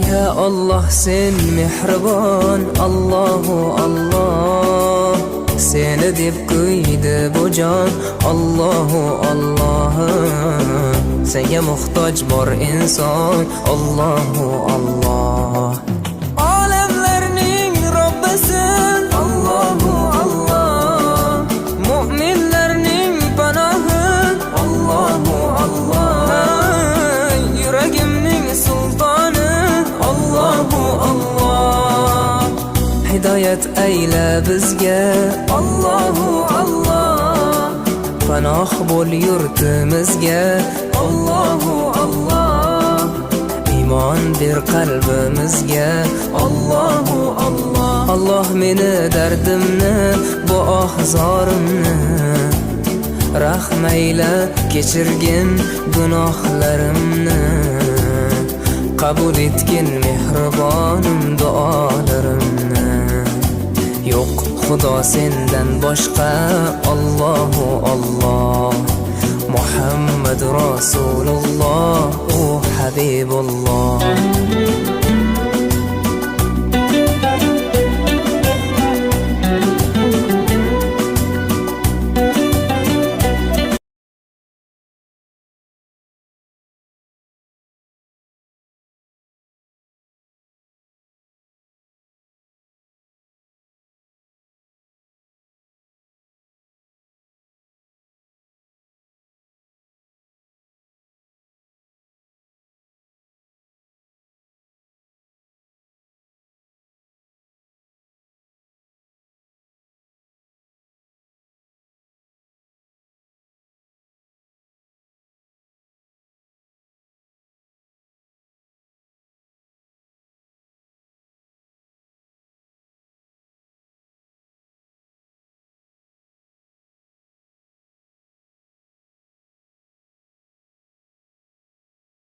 Ya Allah sen mehribon, Allahu Allah. Seni deb kuydi bu jon, Allahu Allah. Senga muhtoj bor inson, Allahu Allah. Olamlarning Robbisin, Allahu Allah. Mu'minlarning panohi, Allahu Allah. Yuragimning sultoni, Allahu Allah. Hidayat ayla bizga, Allahu Allah. Panoh bo'l yurtimizga, Allahu Allah. Iymon ber qalbimizga, Allahu Allah. Allah meni dardimni, bu ohzorimni rahmayla kechirgin gunohlarimni. Qabul etgin mehribonim duolarimni. Yo'q Xudo sendan boshqa, Allahu Allah. Muhammad Rasululloh, u Habibulloh.